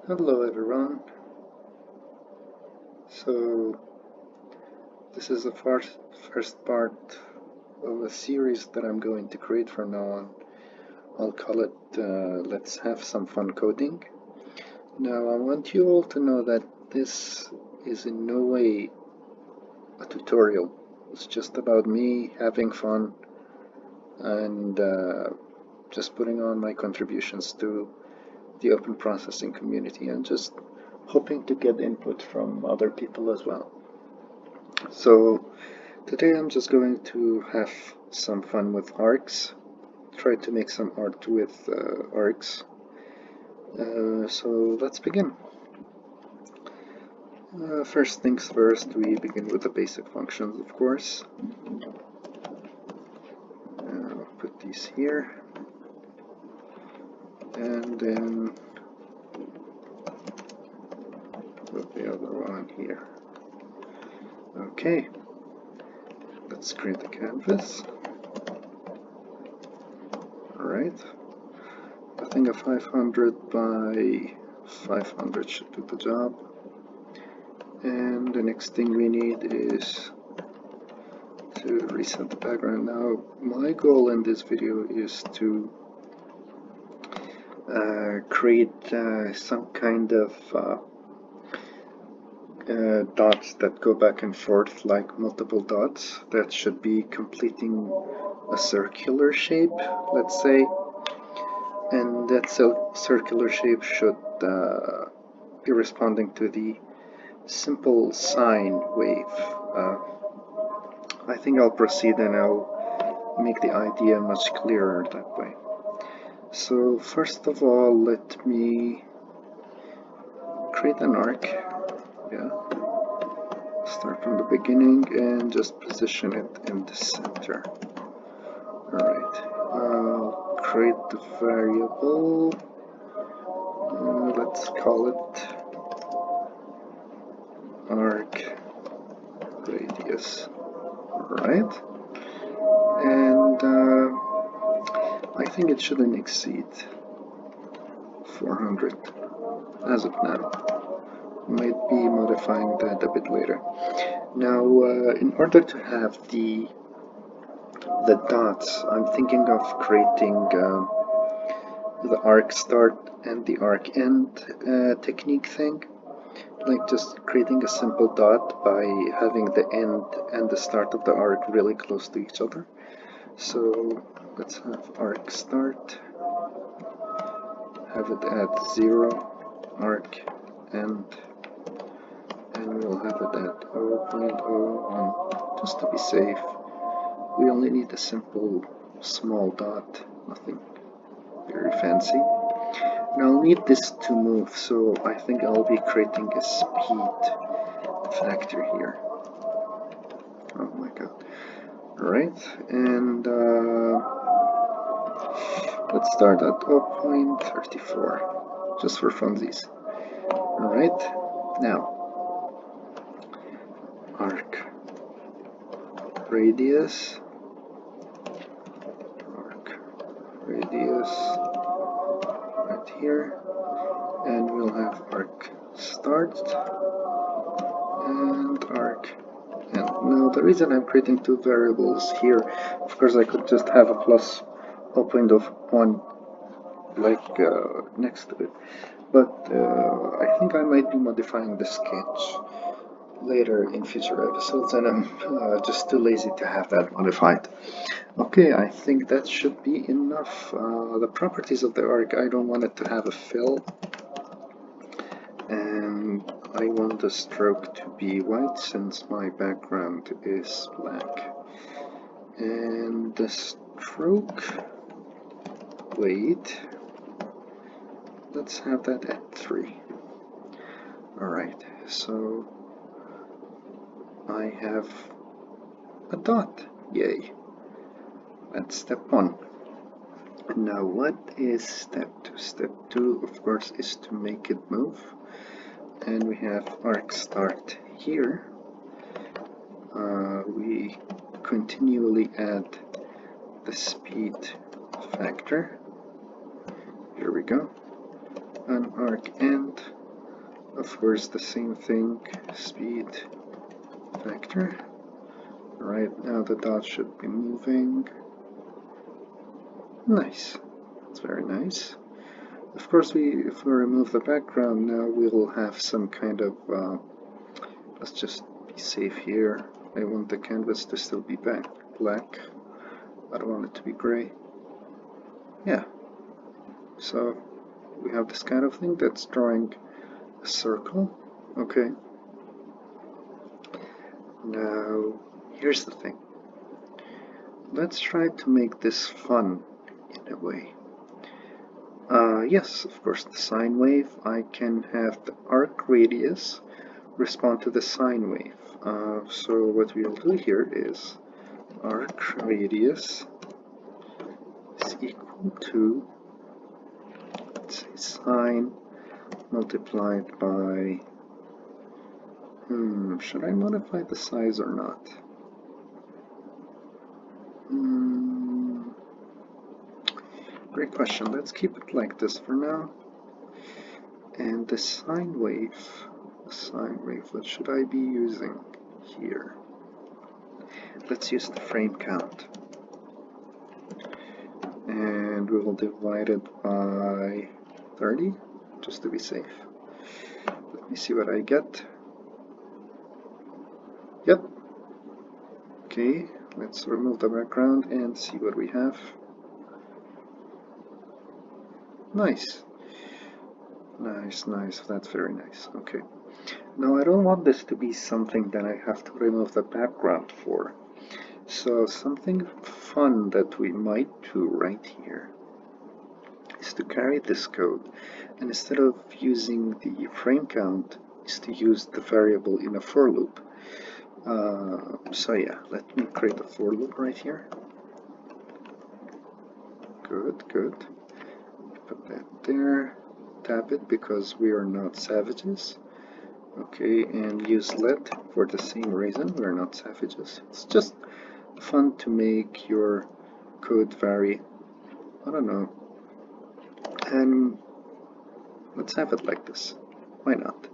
Hello everyone. So this is the first part of a series that I'm going to create from now on. I'll call it Let's Have Some Fun Coding. Now I want you all to know that this is in no way a tutorial. It's just about me having fun and just putting on my contributions to the open processing community and just hoping to get input from other people as well. So today I'm just going to have some fun with arcs, try to make some art with arcs. So let's begin. First things first, we begin with the basic functions, of course. I'll put these here, and then put the other one here. Okay, let's create the canvas. Alright, I think a 500 by 500 should do the job. And the next thing we need is to reset the background. Now, my goal in this video is to create some kind of dots that go back and forth, like multiple dots that should be completing a circular shape, let's say, and that circular shape should be responding to the simple sine wave. I think I'll proceed and I'll make the idea much clearer that way. So first of all, let me create an arc. Yeah. Start from the beginning and just position it in the center. Alright. I'll create the variable. Let's call it arc radius. Right? And I think it shouldn't exceed 400 as of now. Might be modifying that a bit later. Now, in order to have the dots, I'm thinking of creating the arc start and the arc end technique thing. Like just creating a simple dot by having the end and the start of the arc really close to each other. So let's have arc start, have it at 0, arc end, and we'll have it at 0.01, just to be safe. We only need a simple small dot, nothing very fancy. And I'll need this to move, so I think I'll be creating a speed factor here. Oh my god. Alright, and let's start at 0.34, just for funsies. Alright, now, arc radius, right here, and we'll have arc start and arc end. Now, the reason I'm creating two variables here, of course I could just have a plus 0.1 like next to it, but I think I might be modifying the sketch later in future episodes, and I'm just too lazy to have that modified. Okay, I think that should be enough. The properties of the arc, I don't want it to have a fill, and I want the stroke to be white since my background is black. And the stroke weight, let's have that at 3. Alright, so I have a dot. Yay. That's step 1. Now what is step 2? Step 2, of course, is to make it move. And we have arc start here. We continually add the speed factor. Here we go. an arc end. Of course, the same thing, speed factor. Right now the dot should be moving. Nice. That's very nice. Of course, if we remove the background now, we'll have some kind of, let's just be safe here. I want the canvas to still be black. I don't want it to be gray. Yeah. So we have this kind of thing that's drawing a circle. Okay. Now, here's the thing. Let's try to make this fun in a way. Yes, of course, the sine wave. I can have the arc radius respond to the sine wave. So what we'll do here is arc radius is equal to, let's say, sine multiplied by, should I modify the size or not? Great question. Let's keep it like this for now. And the sine wave, what should I be using here? Let's use the frame count. And we will divide it by 30, just to be safe. Let me see what I get. Yep. Okay, let's remove the background and see what we have. Nice. Nice, that's very nice. Okay. Now I don't want this to be something that I have to remove the background for. So something fun that we might do right here is to carry this code, and instead of using the frame count, is to use the variable in a for loop. So yeah, let me create a for loop right here. Good. Put that there. Tap it because we are not savages. Okay, and use let for the same reason. We are not savages. It's just fun to make your code vary. I don't know. And let's have it like this. Why not?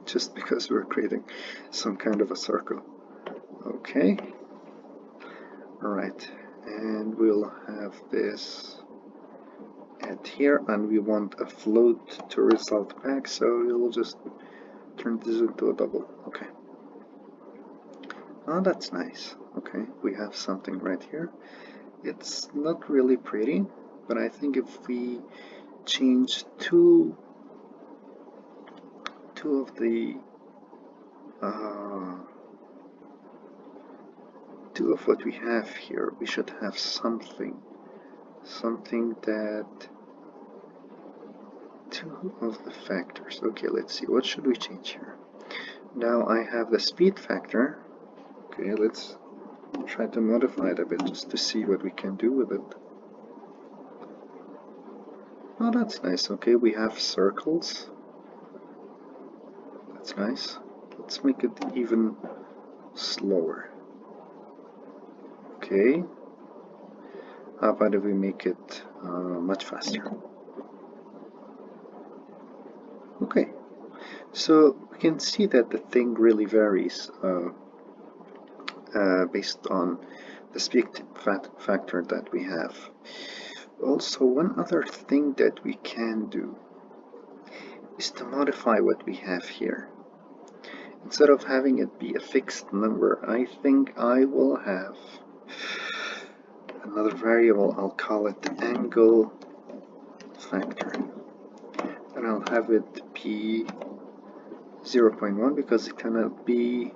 Just because we're creating some kind of a circle. Okay. Alright, and we'll have this at here, and we want a float to result back, so we'll just turn this into a double. Okay. Oh, that's nice. Okay, we have something right here. It's not really pretty, but I think if we change two of the two of what we have here, we should have something that two of the factors. Okay, let's see, what should we change here? Now I have the speed factor. Okay, let's try to modify it a bit just to see what we can do with it. Oh, that's nice. Okay, we have circles. That's nice. Let's make it even slower. Okay. How about if we make it much faster? Okay. So we can see that the thing really varies based on the speed factor that we have. Also, one other thing that we can do is to modify what we have here. Instead of having it be a fixed number, I think I will have another variable. I'll call it angle factor, and I'll have it be 0.1 because it cannot be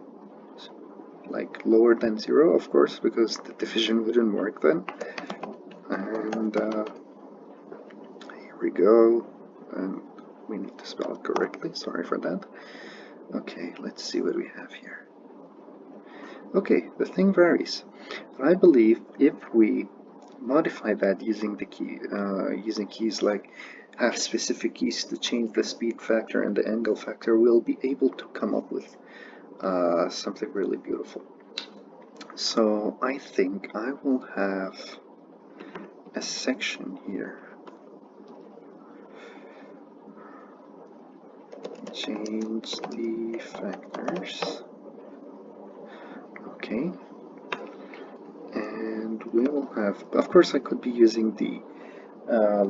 like lower than 0, of course, because the division wouldn't work then. And here we go, and we need to spell it correctly, sorry for that. Okay, let's see what we have here. Okay, the thing varies. I believe if we modify that using the key, using keys like have specific keys to change the speed factor and the angle factor, we'll be able to come up with something really beautiful. So I think I will have a section here change the factors. Okay. And we will have, of course I could be using the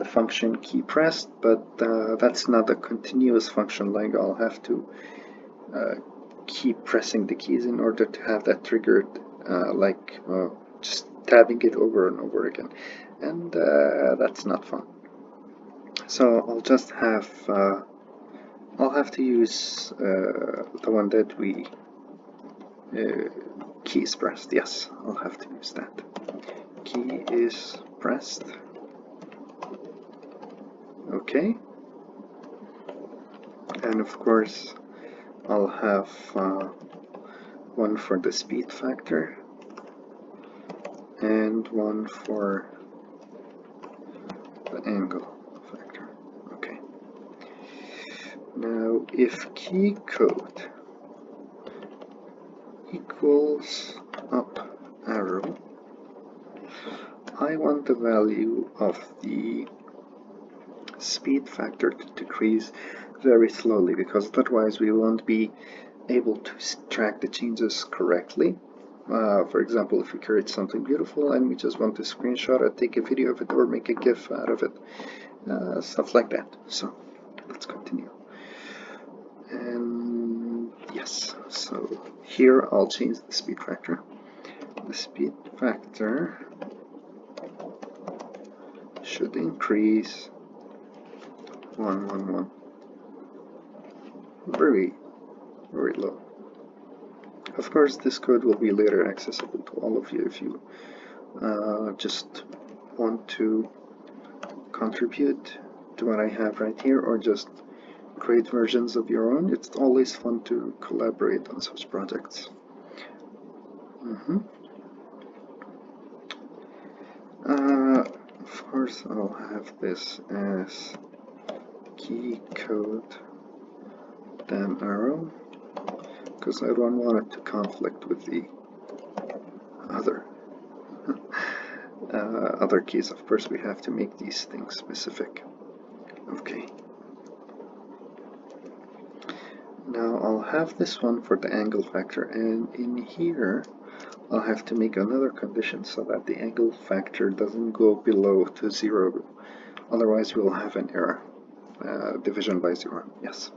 function key pressed, but that's not a continuous function. Like I'll have to keep pressing the keys in order to have that triggered, just tabbing it over and over again, and that's not fun. So I'll just have I'll have to use the one that we key is pressed. Yes, I'll have to use that. Key is pressed. Okay, and of course I'll have one for the speed factor and one for the angle factor. Okay. Now if key code equals up arrow, I want the value of the speed factor to decrease very slowly, because otherwise we won't be able to track the changes correctly. For example, if we create something beautiful and we just want to screenshot it, take a video of it, or make a GIF out of it, stuff like that. So let's continue. And yes, so here I'll change the speed factor. The speed factor should increase 111. Very low. Of course, this code will be later accessible to all of you if you just want to contribute to what I have right here, or just create versions of your own. It's always fun to collaborate on such projects. Of course, I'll have this as key code damn arrow, because I don't want it to conflict with the other other keys. Of course, we have to make these things specific. Okay. Now I'll have this one for the angle factor, and in here I'll have to make another condition so that the angle factor doesn't go below to 0. Otherwise we'll have an error. Division by 0. Yes.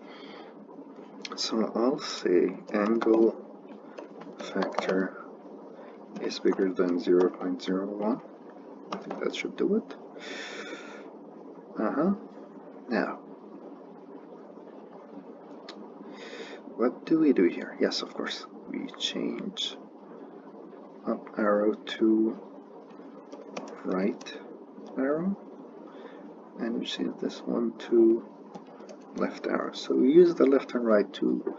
So I'll say angle factor is bigger than 0.01. I think that should do it. Now, what do we do here? Yes, of course, we change up arrow to right arrow, and we change this one to left arrow. So we use the left and right to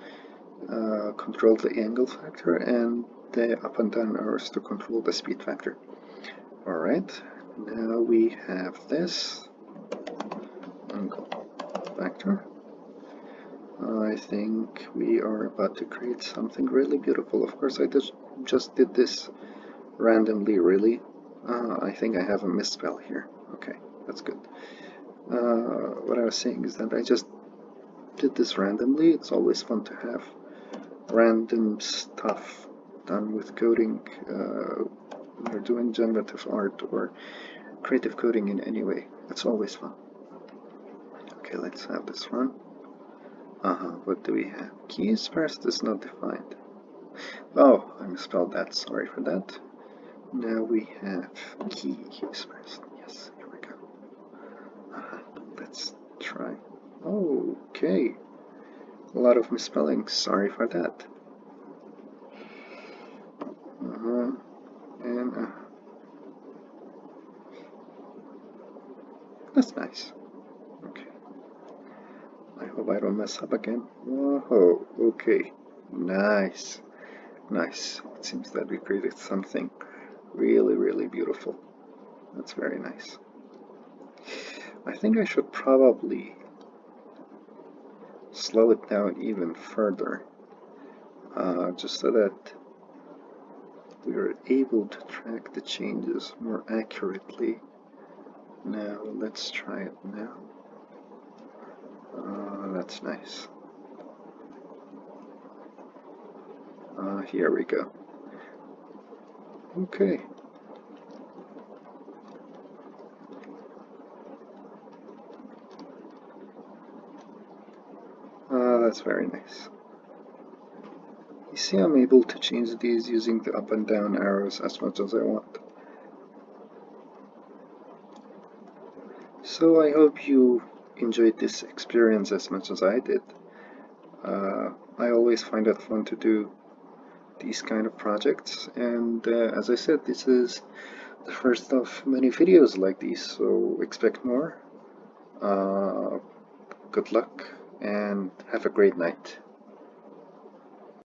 control the angle factor, and the up and down arrows to control the speed factor. Alright, now we have this angle factor. I think we are about to create something really beautiful. Of course, I just did this randomly, really. I think I have a misspell here. Okay, that's good. What I was saying is that I just did this randomly. It's always fun to have random stuff done with coding when you're doing generative art or creative coding in any way. It's always fun. Okay, let's have this run. What do we have? Keys first is not defined. Oh, I misspelled that. Sorry for that. Now we have keys first. Yes, here we go. Let's try. Okay. A lot of misspellings. Sorry for that. And that's nice. Okay. I hope I don't mess up again. Whoa, okay. Nice. Nice. It seems that we created something really beautiful. That's very nice. I think I should probably slow it down even further, just so that we are able to track the changes more accurately. Now let's try it now. That's nice. Here we go. Okay. That's very nice. You see, I'm able to change these using the up and down arrows as much as I want. So I hope you enjoyed this experience as much as I did. I always find it fun to do these kind of projects, and as I said, this is the first of many videos like these, so expect more. Good luck and have a great night.